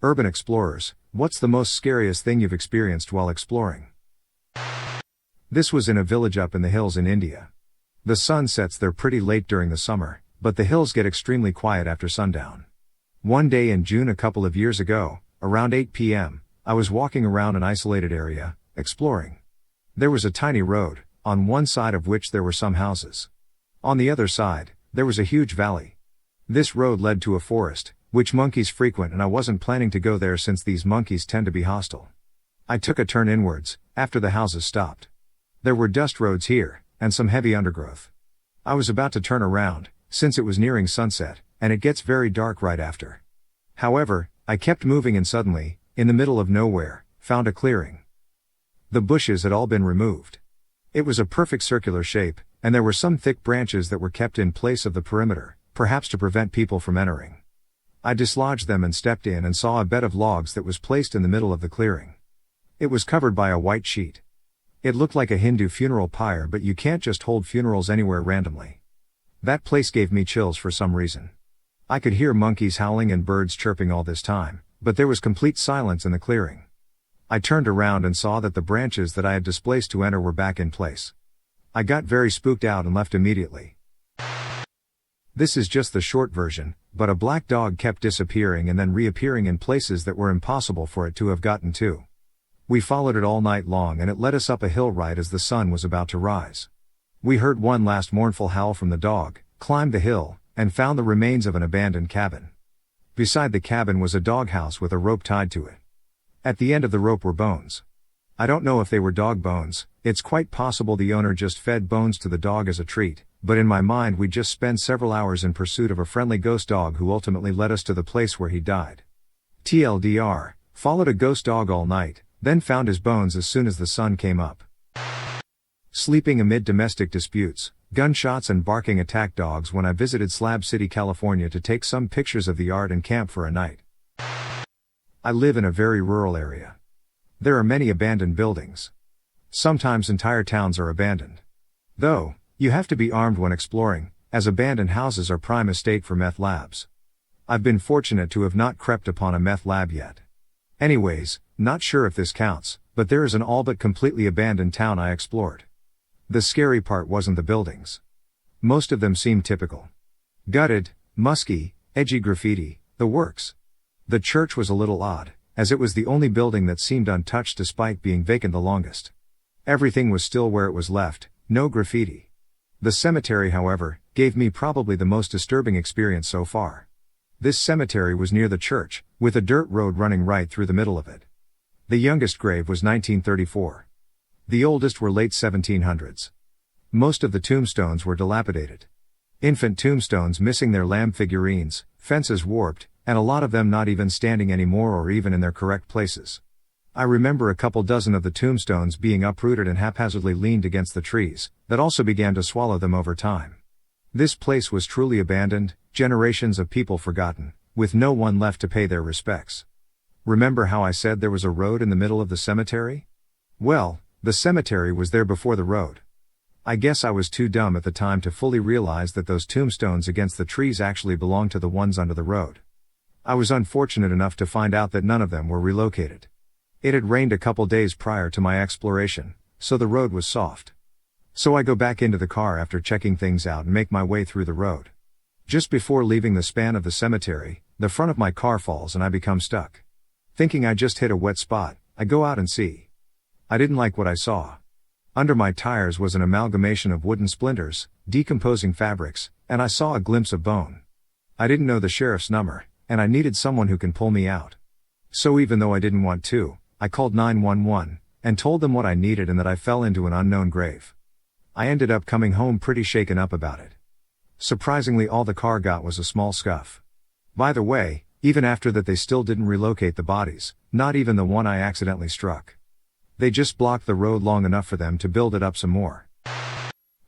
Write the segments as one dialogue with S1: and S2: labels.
S1: Urban explorers, what's the most scariest thing you've experienced while exploring? This was in a village up in the hills in India. The sun sets there pretty late during the summer, but the hills get extremely quiet after sundown. One day in June a couple of years ago, around 8 p.m., I was walking around an isolated area, exploring. There was a tiny road, on one side of which there were some houses. On the other side, there was a huge valley. This road led to a forest, which monkeys frequent, and I wasn't planning to go there since these monkeys tend to be hostile. I took a turn inwards, after the houses stopped. There were dust roads here, and some heavy undergrowth. I was about to turn around, since it was nearing sunset, and it gets very dark right after. However, I kept moving and suddenly, in the middle of nowhere, found a clearing. The bushes had all been removed. It was a perfect circular shape, and there were some thick branches that were kept in place of the perimeter, perhaps to prevent people from entering. I dislodged them and stepped in and saw a bed of logs that was placed in the middle of the clearing. It was covered by a white sheet. It looked like a Hindu funeral pyre, but you can't just hold funerals anywhere randomly. That place gave me chills for some reason. I could hear monkeys howling and birds chirping all this time, but there was complete silence in the clearing. I turned around and saw that the branches that I had displaced to enter were back in place. I got very spooked out and left immediately. This is just the short version, but a black dog kept disappearing and then reappearing in places that were impossible for it to have gotten to. We followed it all night long and it led us up a hill right as the sun was about to rise. We heard one last mournful howl from the dog, climbed the hill, and found the remains of an abandoned cabin. Beside the cabin was a doghouse with a rope tied to it. At the end of the rope were bones. I don't know if they were dog bones. It's quite possible the owner just fed bones to the dog as a treat, but in my mind we just spent several hours in pursuit of a friendly ghost dog who ultimately led us to the place where he died. TLDR, followed a ghost dog all night, then found his bones as soon as the sun came up. Sleeping amid domestic disputes, gunshots and barking attack dogs when I visited Slab City, California to take some pictures of the art and camp for a night. I live in a very rural area. There are many abandoned buildings. Sometimes entire towns are abandoned. Though, you have to be armed when exploring, as abandoned houses are prime estate for meth labs. I've been fortunate to have not crept upon a meth lab yet. Anyways, not sure if this counts, but there is an all but completely abandoned town I explored. The scary part wasn't the buildings. Most of them seemed typical. Gutted, musky, edgy graffiti, the works. The church was a little odd, as it was the only building that seemed untouched despite being vacant the longest. Everything was still where it was left, no graffiti. The cemetery, however, gave me probably the most disturbing experience so far. This cemetery was near the church, with a dirt road running right through the middle of it. The youngest grave was 1934. The oldest were late 1700s. Most of the tombstones were dilapidated. Infant tombstones missing their lamb figurines, fences warped, and a lot of them not even standing anymore or even in their correct places. I remember a couple dozen of the tombstones being uprooted and haphazardly leaned against the trees, that also began to swallow them over time. This place was truly abandoned, generations of people forgotten, with no one left to pay their respects. Remember how I said there was a road in the middle of the cemetery? Well, the cemetery was there before the road. I guess I was too dumb at the time to fully realize that those tombstones against the trees actually belonged to the ones under the road. I was unfortunate enough to find out that none of them were relocated. It had rained a couple days prior to my exploration, so the road was soft. So I go back into the car after checking things out and make my way through the road. Just before leaving the span of the cemetery, the front of my car falls and I become stuck. Thinking I just hit a wet spot, I go out and see. I didn't like what I saw. Under my tires was an amalgamation of wooden splinters, decomposing fabrics, and I saw a glimpse of bone. I didn't know the sheriff's number, and I needed someone who can pull me out. So even though I didn't want to, I called 911, and told them what I needed and that I fell into an unknown grave. I ended up coming home pretty shaken up about it. Surprisingly, all the car got was a small scuff. By the way, even after that they still didn't relocate the bodies, not even the one I accidentally struck. They just blocked the road long enough for them to build it up some more.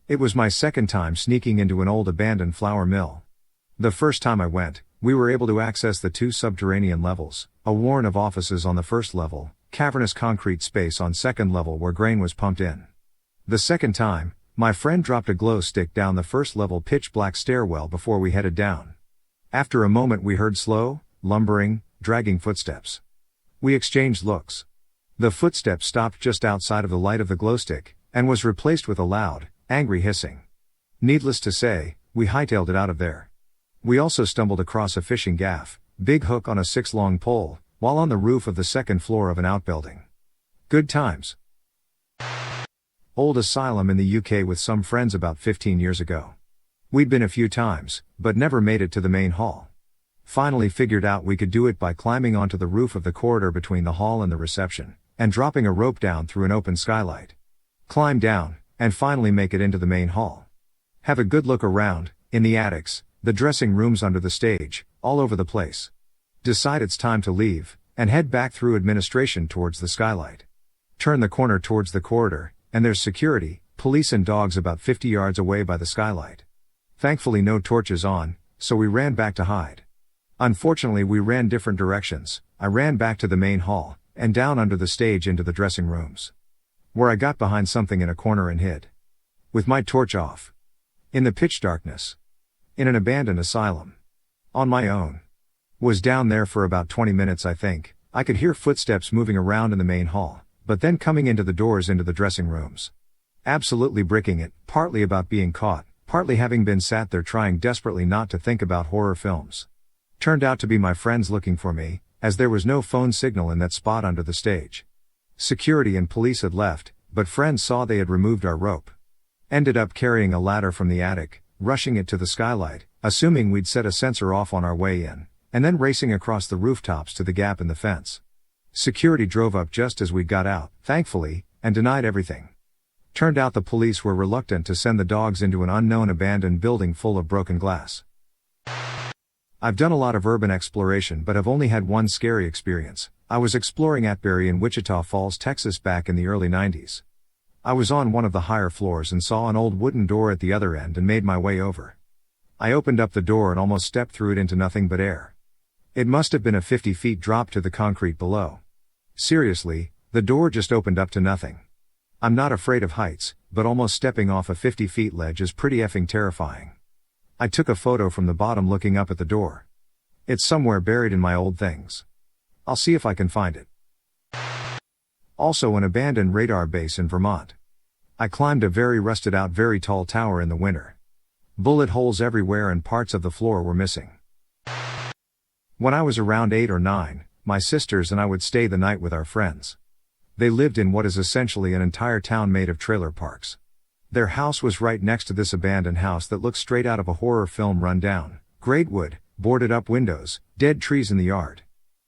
S1: It was my second time sneaking into an old abandoned flour mill. The first time I went, we were able to access the 2 subterranean levels, a warren of offices on the first level, cavernous concrete space on second level where grain was pumped in. The second time, my friend dropped a glow stick down the first level pitch black stairwell before we headed down. After a moment we heard slow, lumbering, dragging footsteps. We exchanged looks. The footsteps stopped just outside of the light of the glowstick, and was replaced with a loud, angry hissing. Needless to say, we hightailed it out of there. We also stumbled across a fishing gaff, big hook on a 6-long pole, while on the roof of the second floor of an outbuilding. Good times. Old asylum in the UK with some friends about 15 years ago. We'd been a few times, but never made it to the main hall. Finally figured out we could do it by climbing onto the roof of the corridor between the hall and the reception, and dropping a rope down through an open skylight. Climb down, and finally make it into the main hall. Have a good look around, in the attics, the dressing rooms under the stage, all over the place. Decide it's time to leave, and head back through administration towards the skylight. Turn the corner towards the corridor, and there's security, police and dogs about 50 yards away by the skylight. Thankfully no torches on, so we ran back to hide. Unfortunately we ran different directions. I ran back to the main hall, and down under the stage into the dressing rooms, where I got behind something in a corner and hid. With my torch off. In the pitch darkness. In an abandoned asylum. On my own. Was down there for about 20 minutes I think. I could hear footsteps moving around in the main hall, but then coming into the doors into the dressing rooms. Absolutely bricking it, partly about being caught, partly having been sat there trying desperately not to think about horror films. Turned out to be my friends looking for me, as there was no phone signal in that spot under the stage. Security and police had left, but friends saw they had removed our rope. Ended up carrying a ladder from the attic, rushing it to the skylight, assuming we'd set a sensor off on our way in, and then racing across the rooftops to the gap in the fence. Security drove up just as we got out, thankfully, and denied everything. Turned out the police were reluctant to send the dogs into an unknown abandoned building full of broken glass. I've done a lot of urban exploration but have only had one scary experience. I was exploring Atbury in Wichita Falls, Texas back in the early 90s. I was on one of the higher floors and saw an old wooden door at the other end and made my way over. I opened up the door and almost stepped through it into nothing but air. It must have been a 50 feet drop to the concrete below. Seriously, the door just opened up to nothing. I'm not afraid of heights, but almost stepping off a 50 feet ledge is pretty effing terrifying. I took a photo from the bottom looking up at the door. It's somewhere buried in my old things. I'll see if I can find it. Also an abandoned radar base in Vermont. I climbed a very rusted out very tall tower in the winter. Bullet holes everywhere and parts of the floor were missing. When I was around 8 or 9, my sisters and I would stay the night with our friends. They lived in what is essentially an entire town made of trailer parks. Their house was right next to this abandoned house that looked straight out of a horror film run down, great wood, boarded up windows, dead trees in the yard.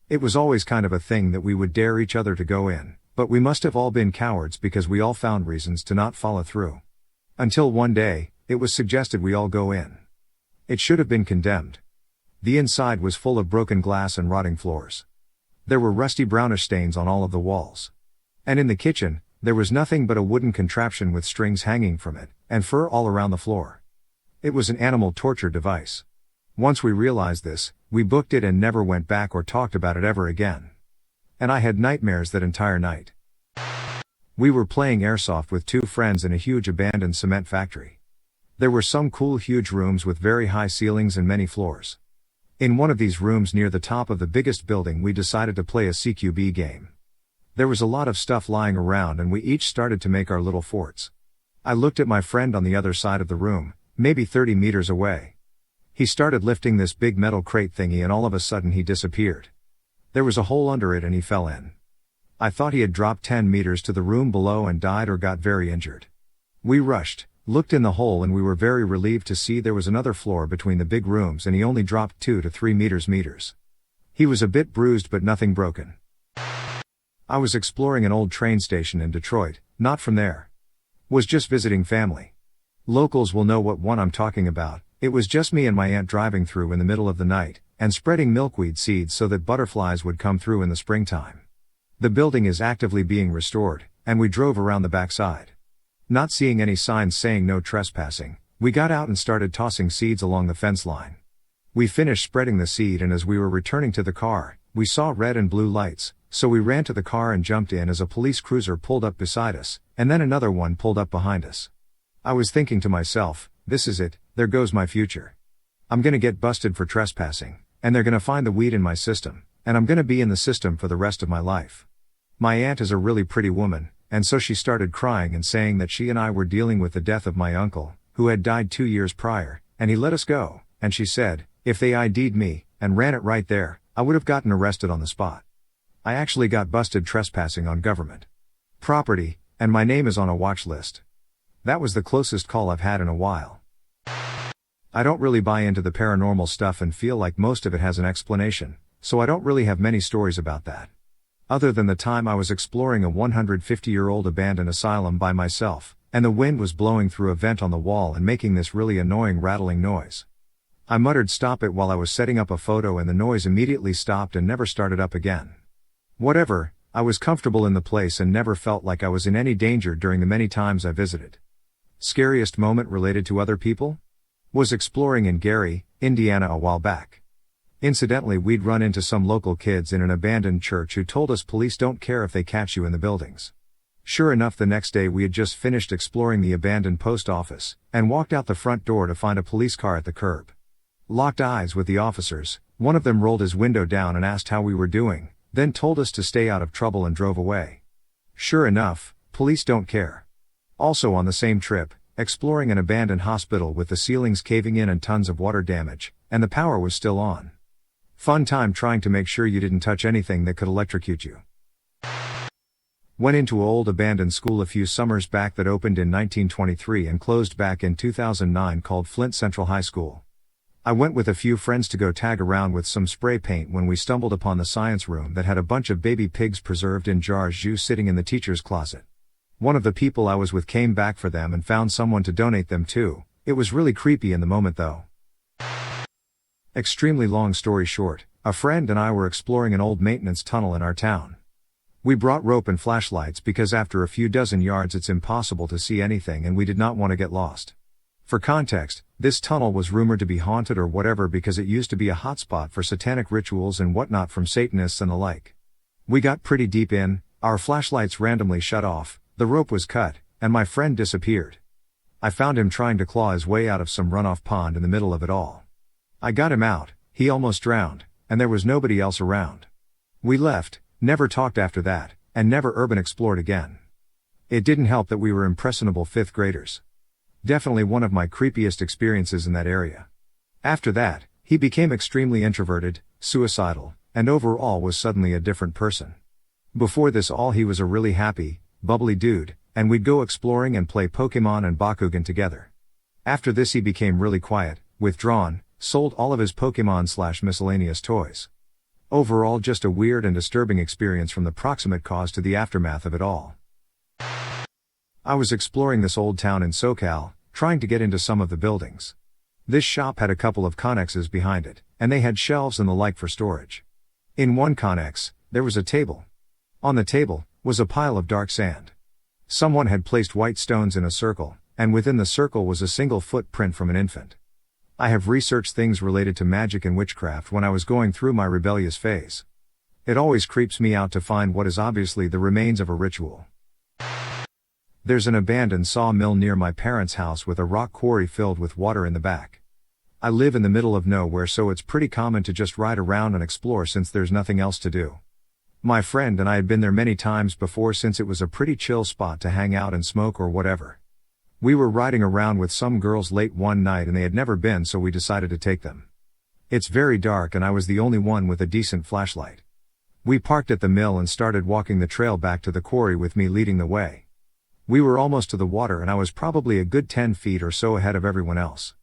S1: It was always kind of a thing that we would dare each other to go in, but we must have all been cowards because we all found reasons to not follow through. Until one day, it was suggested we all go in. It should have been condemned. The inside was full of broken glass and rotting floors. There were rusty brownish stains on all of the walls. And in the kitchen, there was nothing but a wooden contraption with strings hanging from it, and fur all around the floor. It was an animal torture device. Once we realized this, we booked it and never went back or talked about it ever again. And I had nightmares that entire night. We were playing airsoft with 2 friends in a huge abandoned cement factory. There were some cool huge rooms with very high ceilings and many floors. In one of these rooms near the top of the biggest building we decided to play a CQB game. There was a lot of stuff lying around and we each started to make our little forts. I looked at my friend on the other side of the room, maybe 30 meters away. He started lifting this big metal crate thingy and all of a sudden he disappeared. There was a hole under it and he fell in. I thought he had dropped 10 meters to the room below and died or got very injured. We rushed, looked in the hole and we were very relieved to see there was another floor between the big rooms and he only dropped 2 to 3 meters. He was a bit bruised but nothing broken. I was exploring an old train station in Detroit, not from there. Was just visiting family. Locals will know what one I'm talking about. It was just me and my aunt driving through in the middle of the night, and spreading milkweed seeds so that butterflies would come through in the springtime. The building is actively being restored, and we drove around the backside. Not seeing any signs saying no trespassing, we got out and started tossing seeds along the fence line. We finished spreading the seed and as we were returning to the car, we saw red and blue lights, so we ran to the car and jumped in as a police cruiser pulled up beside us, and then another one pulled up behind us. I was thinking to myself, this is it, there goes my future. I'm gonna get busted for trespassing, and they're gonna find the weed in my system, and I'm gonna be in the system for the rest of my life. My aunt is a really pretty woman, and so she started crying and saying that she and I were dealing with the death of my uncle, who had died 2 years prior, and he let us go, and she said, if they ID'd me, and ran it right there, I would have gotten arrested on the spot. I actually got busted trespassing on government property, and my name is on a watch list. That was the closest call I've had in a while. I don't really buy into the paranormal stuff and feel like most of it has an explanation, so I don't really have many stories about that. Other than the time I was exploring a 150-year-old abandoned asylum by myself, and the wind was blowing through a vent on the wall and making this really annoying rattling noise. I muttered stop it while I was setting up a photo and the noise immediately stopped and never started up again. Whatever, I was comfortable in the place and never felt like I was in any danger during the many times I visited. Scariest moment related to other people? Was exploring in Gary, Indiana a while back. Incidentally, we'd run into some local kids in an abandoned church who told us police don't care if they catch you in the buildings. Sure enough, the next day we had just finished exploring the abandoned post office, and walked out the front door to find a police car at the curb. Locked eyes with the officers, one of them rolled his window down and asked how we were doing, then told us to stay out of trouble and drove away. Sure enough, police don't care. Also on the same trip, exploring an abandoned hospital with the ceilings caving in and tons of water damage, and the power was still on. Fun time trying to make sure you didn't touch anything that could electrocute you. Went into an old abandoned school a few summers back that opened in 1923 and closed back in 2009 called Flint Central High School. I went with a few friends to go tag around with some spray paint when we stumbled upon the science room that had a bunch of baby pigs preserved in jars juice sitting in the teacher's closet. One of the people I was with came back for them and found someone to donate them to. It was really creepy in the moment though. Extremely long story short, a friend and I were exploring an old maintenance tunnel in our town. We brought rope and flashlights because after a few dozen yards it's impossible to see anything and we did not want to get lost. For context, this tunnel was rumored to be haunted or whatever because it used to be a hotspot for satanic rituals and whatnot from Satanists and the like. We got pretty deep in, our flashlights randomly shut off, the rope was cut, and my friend disappeared. I found him trying to claw his way out of some runoff pond in the middle of it all. I got him out, he almost drowned, and there was nobody else around. We left, never talked after that, and never urban explored again. It didn't help that we were impressionable 5th graders. Definitely one of my creepiest experiences in that area. After that, he became extremely introverted, suicidal, and overall was suddenly a different person. Before this all he was a really happy, bubbly dude, and we'd go exploring and play Pokemon and Bakugan together. After this he became really quiet, withdrawn, sold all of his Pokemon/miscellaneous toys. Overall just a weird and disturbing experience from the proximate cause to the aftermath of it all. I was exploring this old town in SoCal, trying to get into some of the buildings. This shop had a couple of connexes behind it, and they had shelves and the like for storage. In one connex, there was a table. On the table, was a pile of dark sand. Someone had placed white stones in a circle, and within the circle was a single footprint from an infant. I have researched things related to magic and witchcraft when I was going through my rebellious phase. It always creeps me out to find what is obviously the remains of a ritual. There's an abandoned sawmill near my parents' house with a rock quarry filled with water in the back. I live in the middle of nowhere, so it's pretty common to just ride around and explore since there's nothing else to do. My friend and I had been there many times before since it was a pretty chill spot to hang out and smoke or whatever. We were riding around with some girls late one night and they had never been, so we decided to take them. It's very dark and I was the only one with a decent flashlight. We parked at the mill and started walking the trail back to the quarry with me leading the way. We were almost to the water and I was probably a good 10 feet or so ahead of everyone else.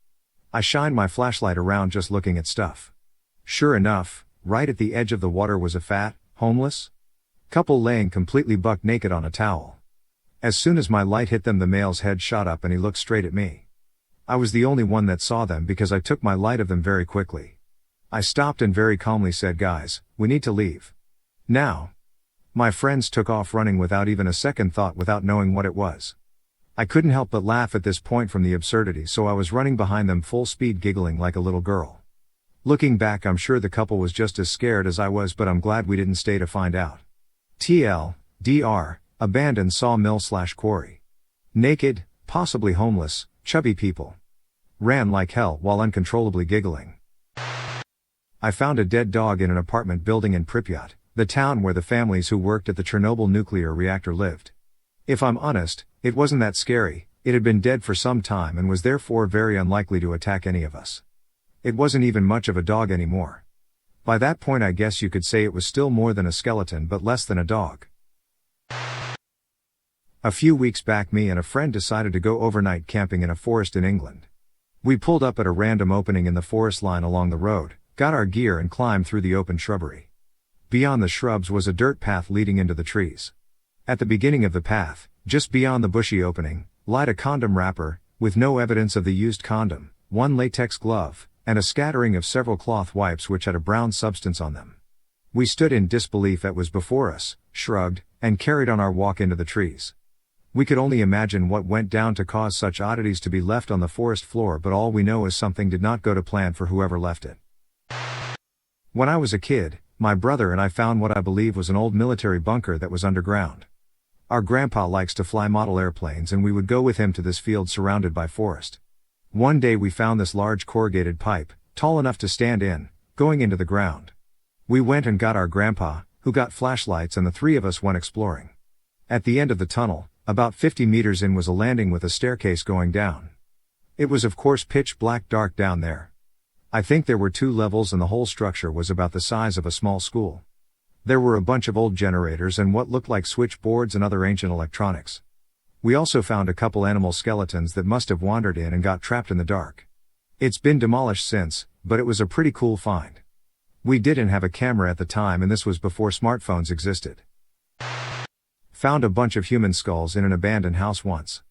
S1: I shined my flashlight around just looking at stuff. Sure enough, right at the edge of the water was a fat, homeless couple laying completely buck naked on a towel. As soon as my light hit them, the male's head shot up and he looked straight at me. I was the only one that saw them because I took my light of them very quickly. I stopped and very calmly said, "Guys, we need to leave. Now." My friends took off running without even a second thought, without knowing what it was. I couldn't help but laugh at this point from the absurdity, so I was running behind them full speed, giggling like a little girl. Looking back, I'm sure the couple was just as scared as I was, but I'm glad we didn't stay to find out. TLDR, abandoned sawmill/quarry. Naked, possibly homeless, chubby people. Ran like hell while uncontrollably giggling. I found a dead dog in an apartment building in Pripyat, the town where the families who worked at the Chernobyl nuclear reactor lived. If I'm honest, it wasn't that scary. It had been dead for some time and was therefore very unlikely to attack any of us. It wasn't even much of a dog anymore. By that point I guess you could say it was still more than a skeleton but less than a dog. A few weeks back me and a friend decided to go overnight camping in a forest in England. We pulled up at a random opening in the forest line along the road, got our gear and climbed through the open shrubbery. Beyond the shrubs was a dirt path leading into the trees. At the beginning of the path, just beyond the bushy opening, lied a condom wrapper, with no evidence of the used condom, one latex glove, and a scattering of several cloth wipes which had a brown substance on them. We stood in disbelief at what was before us, shrugged, and carried on our walk into the trees. We could only imagine what went down to cause such oddities to be left on the forest floor, but all we know is something did not go to plan for whoever left it. When I was a kid, my brother and I found what I believe was an old military bunker that was underground. Our grandpa likes to fly model airplanes and we would go with him to this field surrounded by forest. One day we found this large corrugated pipe, tall enough to stand in, going into the ground. We went and got our grandpa, who got flashlights, and the three of us went exploring. At the end of the tunnel, about 50 meters in, was a landing with a staircase going down. It was of course pitch black dark down there. I think there were 2 levels and the whole structure was about the size of a small school. There were a bunch of old generators and what looked like switchboards and other ancient electronics. We also found a couple animal skeletons that must have wandered in and got trapped in the dark. It's been demolished since, but it was a pretty cool find. We didn't have a camera at the time and this was before smartphones existed. Found a bunch of human skulls in an abandoned house once.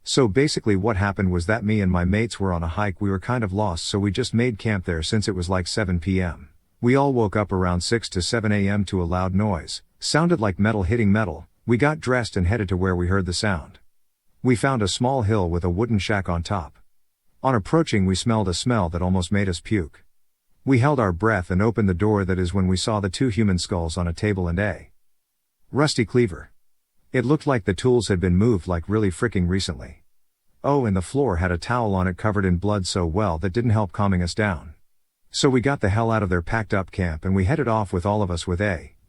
S1: So basically what happened was that me and my mates were on a hike. We were kind of lost, so we just made camp there since it was like 7 p.m. We all woke up around 6 to 7 a.m. to a loud noise, sounded like metal hitting metal. We got dressed and headed to where we heard the sound. We found a small hill with a wooden shack on top. On approaching we smelled a smell that almost made us puke. We held our breath and opened the door. That is when we saw the 2 human skulls on a table and a rusty cleaver. It looked like the tools had been moved like really freaking recently. Oh, and the floor had a towel on it covered in blood, so well that didn't help calming us down. So we got the hell out of their packed up camp and we headed off with all of us with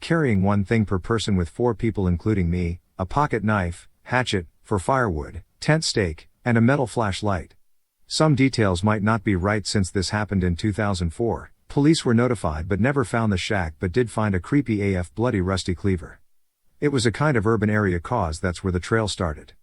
S1: carrying 1 thing per person with 4 people including me, a pocket knife, hatchet, for firewood, tent stake, and a metal flashlight. Some details might not be right since this happened in 2004, police were notified but never found the shack, but did find a creepy AF bloody rusty cleaver. It was a kind of urban area cause that's where the trail started.